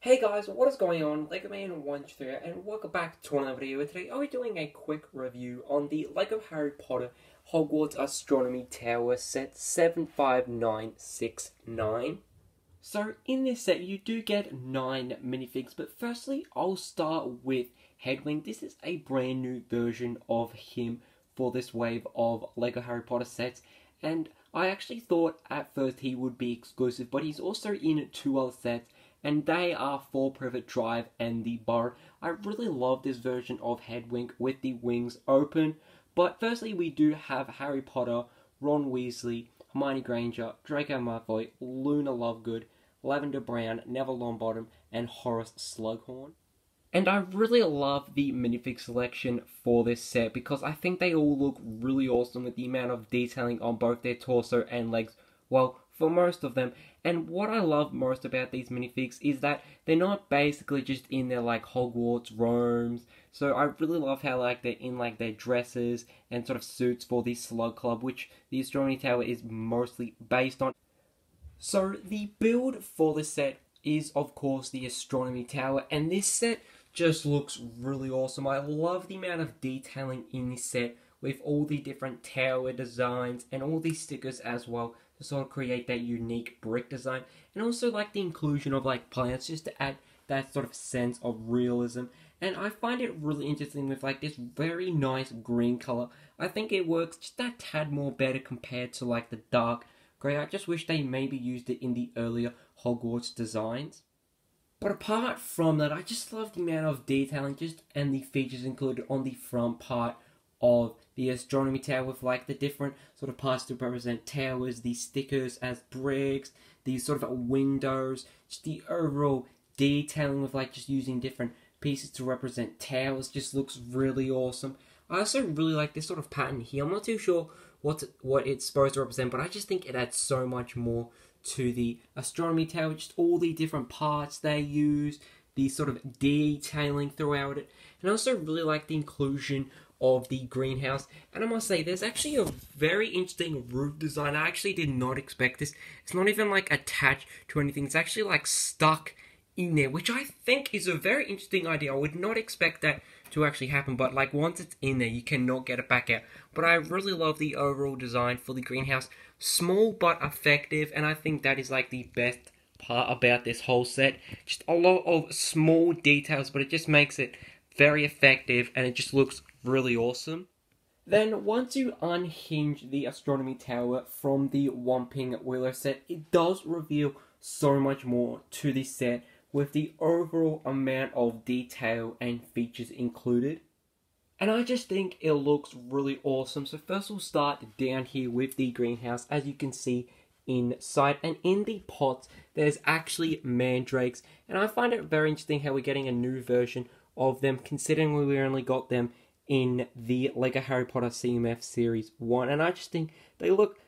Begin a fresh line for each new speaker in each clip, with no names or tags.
Hey guys, what is going on? Lego Man 123 and welcome back to another video. Today I'll be doing a quick review on the Lego Harry Potter Hogwarts Astronomy Tower set 75969. So in this set you do get 9 minifigs, but firstly I'll start with Hedwig. This is a brand new version of him for this wave of Lego Harry Potter sets, and I actually thought at first he would be exclusive, but he's also in 2 other sets, and they are For Privet Drive and the Burrow. I really love this version of Hedwig with the wings open. But firstly, we do have Harry Potter, Ron Weasley, Hermione Granger, Draco Malfoy, Luna Lovegood, Lavender Brown, Neville Longbottom, and Horace Slughorn. And I really love the minifig selection for this set because I think they all look really awesome with the amount of detailing on both their torso and legs. Well, for most of them. And what I love most about these minifigs is that they're not basically just in their like Hogwarts robes. So I really love how like they're in like their dresses and sort of suits for the Slug Club, which the Astronomy Tower is mostly based on. So the build for this set is of course the Astronomy Tower, and this set just looks really awesome. I love the amount of detailing in this set with all the different tower designs and all these stickers as well to sort of create that unique brick design, and also like the inclusion of like plants just to add that sort of sense of realism. And I find it really interesting with like this very nice green color. I think it works just that tad more better compared to like the dark grey. I just wish they maybe used it in the earlier Hogwarts designs. But apart from that, I just love the amount of detailing and the features included on the front part of the Astronomy Tower with like the different sort of parts to represent towers, the stickers as bricks, these sort of windows, just the overall detailing with like just using different pieces to represent towers just looks really awesome. I also really like this sort of pattern here. I'm not too sure what it's supposed to represent, but I just think it adds so much more to the Astronomy Tower, just all the different parts they use, the sort of detailing throughout it. And I also really like the inclusion of the greenhouse, and I must say there's actually a very interesting roof design. I actually did not expect this. It's not even like attached to anything, it's actually like stuck in there, which I think is a very interesting idea. I would not expect that to actually happen, but like once it's in there you cannot get it back out. But I really love the overall design for the greenhouse. Small but effective, and I think that is like the best part about this whole set. Just a lot of small details, but it just makes it very effective and it just looks really awesome. Then once you unhinge the Astronomy Tower from the Whomping Willow set, it does reveal so much more to this set with the overall amount of detail and features included. And I just think it looks really awesome. So first we'll start down here with the greenhouse, as you can see inside, and in the pots there's actually mandrakes, and I find it very interesting how we're getting a new version of them considering we only got them in the Lego Harry Potter CMF Series 1, and I just think they look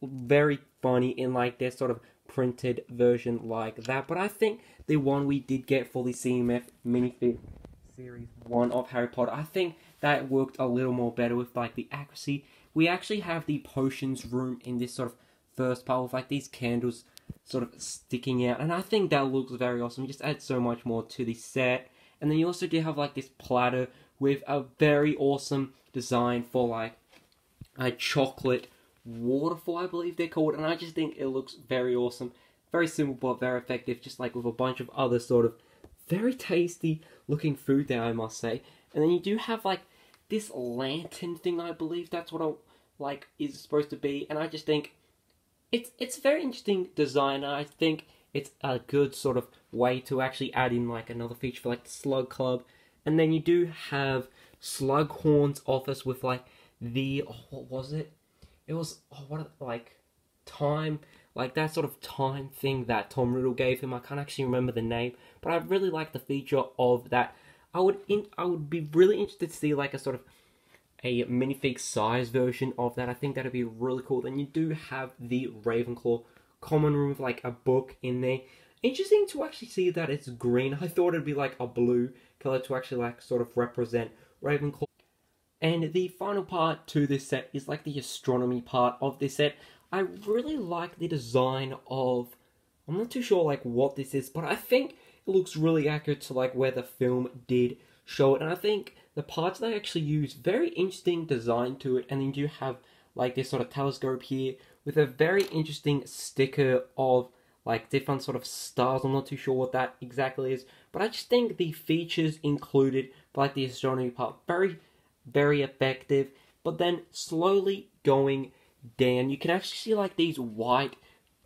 very funny in like their sort of printed version like that. But I think the one we did get for the CMF minifig Series 1 of Harry Potter, I think that worked a little more better with like the accuracy. We actually have the potions room in this sort of first part with like these candles sort of sticking out, and I think that looks very awesome. It just adds so much more to the set. And then you also do have like this platter with a very awesome design for like a chocolate waterfall, I believe they're called, and I just think it looks very awesome. Very simple but very effective, just like with a bunch of other sort of very tasty looking food there, I must say. And then you do have like this lantern thing, I believe that's what like is supposed to be, and I just think it's a very interesting design. I think it's a good sort of way to actually add in like another feature for like the Slug Club. And then you do have Slughorn's office with like the, what was it? It was, like time, like that sort of time thing that Tom Riddle gave him. I can't actually remember the name, but I really like the feature of that. I would be really interested to see like a sort of a minifig size version of that. I think that'd be really cool. Then you do have the Ravenclaw common room with like a book in there. Interesting to actually see that it's green. I thought it'd be like a blue color to actually like sort of represent Ravenclaw. And the final part to this set is like the astronomy part of this set. I really like the design of, I'm not too sure like what this is, but I think it looks really accurate to like where the film did show it. And I think the parts they actually use, very interesting design to it. And then you have like this sort of telescope here with a very interesting sticker of like different sort of stars. I'm not too sure what that exactly is, but I just think the features included for like the astronomy part, very, very effective. But then slowly going down, you can actually see like these white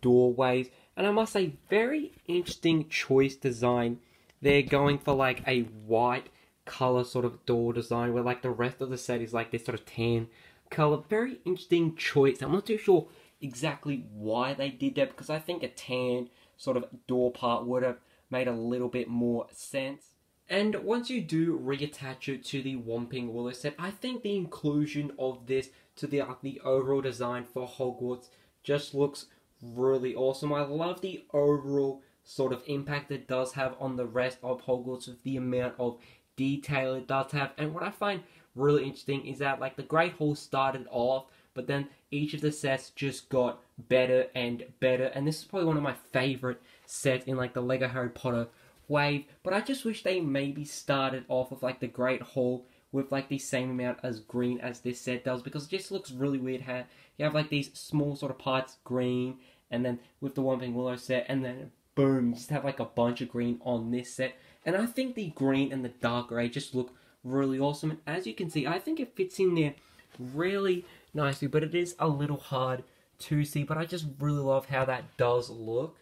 doorways, and I must say, very interesting choice design. They're going for like a white color sort of door design, where like the rest of the set is like this sort of tan color. Very interesting choice. I'm not too sure exactly why they did that, because I think a tan sort of door part would have made a little bit more sense. And once you do reattach it to the Whomping Willow set, I think the inclusion of this to the overall design for Hogwarts just looks really awesome. I love the overall sort of impact it does have on the rest of Hogwarts with the amount of detail it does have. And what I find really interesting is that like the Great Hall started off, but then each of the sets just got better and better. And this is probably one of my favorite sets in like the Lego Harry Potter wave. But I just wish they maybe started off with like the Great Hall with like the same amount as green as this set does, because it just looks really weird how you have like these small sort of parts green, and then with the Whomping Willow set, and then boom, you just have like a bunch of green on this set. And I think the green and the dark grey just look really awesome. And as you can see, I think it fits in there really nicely, but it is a little hard to see, but I just really love how that does look.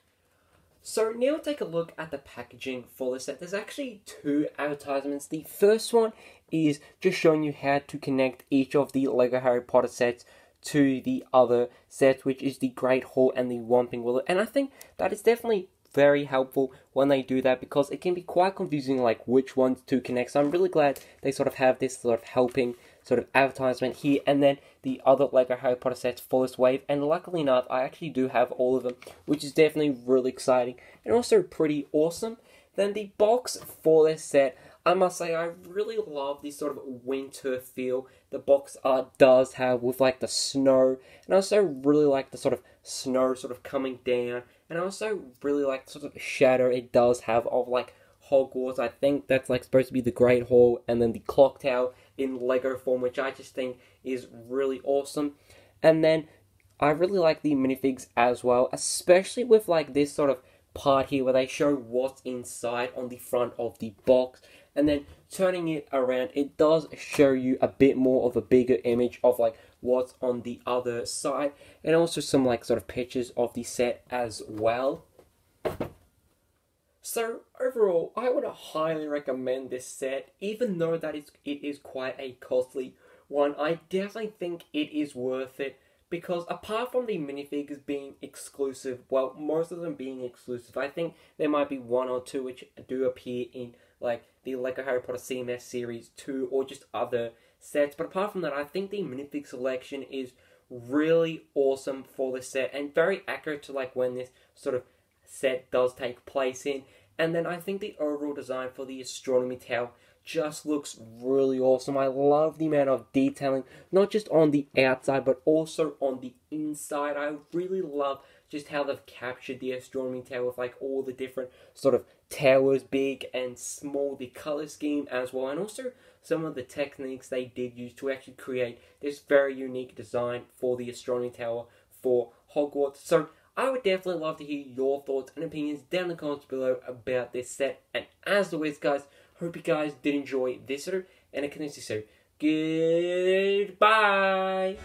So now take a look at the packaging for this set. There's actually two advertisements. The first one is just showing you how to connect each of the Lego Harry Potter sets to the other sets, which is the Great Hall and the Whomping Willow. And I think that is definitely very helpful when they do that, because it can be quite confusing like which ones to connect. So I'm really glad they sort of have this sort of helping sort of advertisement here, and then the other Lego Harry Potter sets for this wave. And luckily enough, I actually do have all of them, which is definitely really exciting and also pretty awesome. Then the box for this set, I must say, I really love this sort of winter feel the box art does have with like the snow, and I also really like the sort of snow sort of coming down, and I also really like the sort of shadow it does have of like Hogwarts. I think that's like supposed to be the Great Hall, and then the clock tower in Lego form, which I just think is really awesome. And then I really like the minifigs as well, especially with like this sort of part here where they show what's inside on the front of the box, and then turning it around, it does show you a bit more of a bigger image of like what's on the other side, and also some like sort of pictures of the set as well. So overall, I would highly recommend this set, even though that it is quite a costly one. I definitely think it is worth it, because apart from the minifigures being exclusive, well, most of them being exclusive, I think there might be one or two which do appear in like the Lego Harry Potter CMS Series 2 or just other sets. But apart from that, I think the minifig selection is really awesome for the set and very accurate to like when this sort of set does take place in. And then I think the overall design for the astronomy tower just looks really awesome. I love the amount of detailing, not just on the outside, but also on the inside. I really love just how they've captured the astronomy tower with like all the different sort of towers, big and small, the color scheme as well, and also some of the techniques they did use to actually create this very unique design for the astronomy tower for Hogwarts. So I would definitely love to hear your thoughts and opinions down in the comments below about this set. And as always, guys, hope you guys did enjoy this video, and I can see so. Goodbye!